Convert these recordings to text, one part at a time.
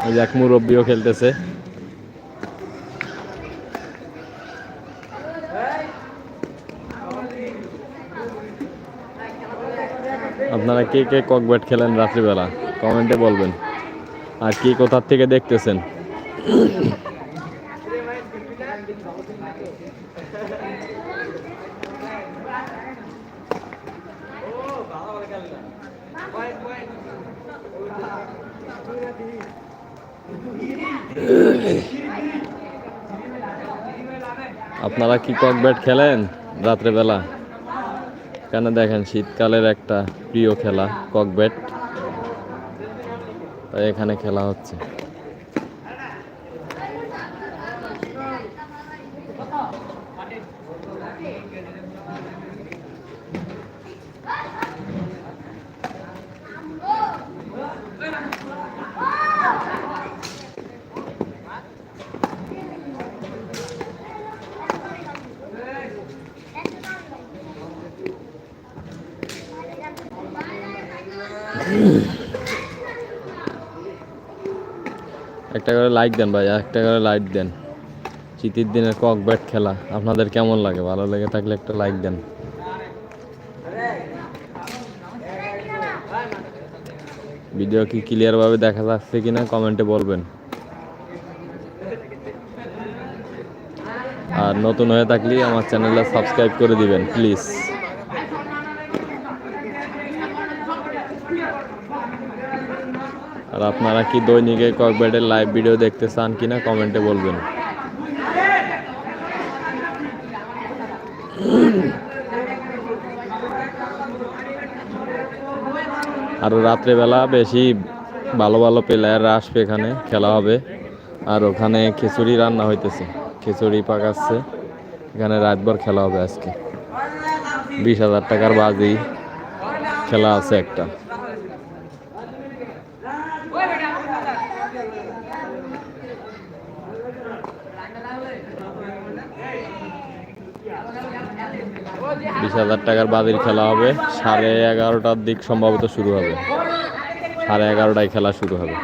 ওই যে এক মুরব্বিও খেলতেছে। আপনারা কে কে কক ব্যাট খেলেন রাত্রিবেলা কমেন্টে বলবেন, আর কি কোথার থেকে দেখতেছেন। আপনারা কি কক ব্যাট খেলেন রাত্রেবেলা? কেন দেখেন শীতকালের একটা প্রিয় খেলা কক ব্যাট, তাই এখানে খেলা হচ্ছে। একটা করে লাইক দেন ভাই, একটা করে লাইক দেন। শীতের দিনের কক ব্যাট খেলা আপনাদের কেমন লাগে? ভালো লেগে থাকলে একটা লাইক দেন। ভিডিও কি ক্লিয়ার ভাবে দেখা যাচ্ছে কিনা কমেন্টে বলবেন। আর নতুন হয়ে থাকলে আমার চ্যানেলটা সাবস্ক্রাইব করে দিবেন প্লিজ। আর আপনারা কি দৈনিক এই কক ব্যাটের লাইভ ভিডিও দেখতে চান কিনা কমেন্টে বলবেন। আরও রাত্রেবেলা বেশি ভালো ভালো প্লেয়াররা আসবে, এখানে খেলা হবে। আর ওখানে খিচুড়ি রান্না হইতেছে, খিচুড়ি পাকাচ্ছে, এখানে রাতভর খেলা হবে আজকে। 20,000 টাকার বাজি খেলা আছে একটা। $20,000 বাজির খেলা হবে। 11:30টার দিক সম্ভবত শুরু হবে, 11:30টায় খেলা শুরু হবে।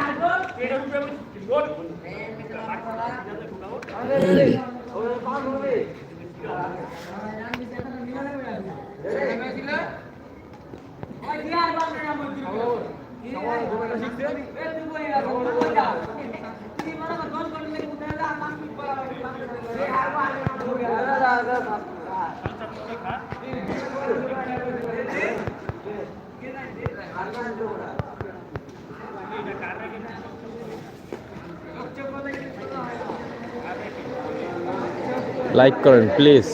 লাইক করেন প্লিজ,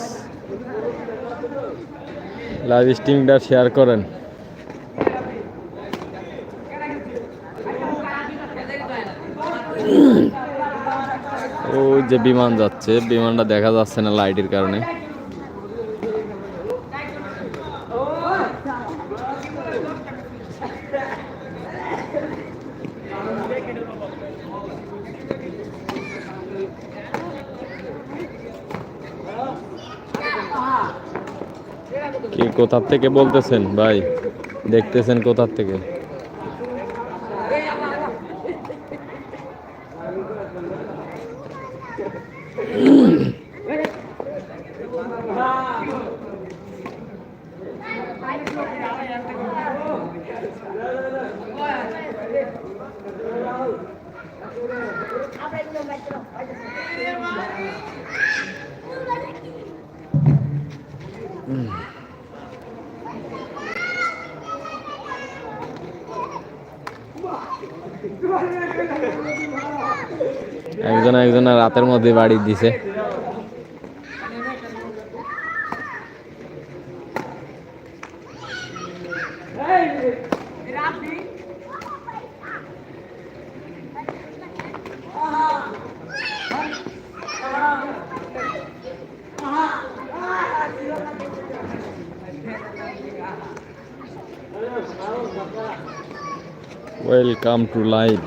লাইভ স্ট্রিমটা শেয়ার করেন। ও যে বিমান যাচ্ছে, বিমানটা দেখা যাচ্ছে না লাইটের কারণে। কি কোথার থেকে বলতেছেন ভাই, দেখতেছেন কোথার থেকে? একজনের রাতের মধ্যে বাড়ি দিছে। Welcome to live.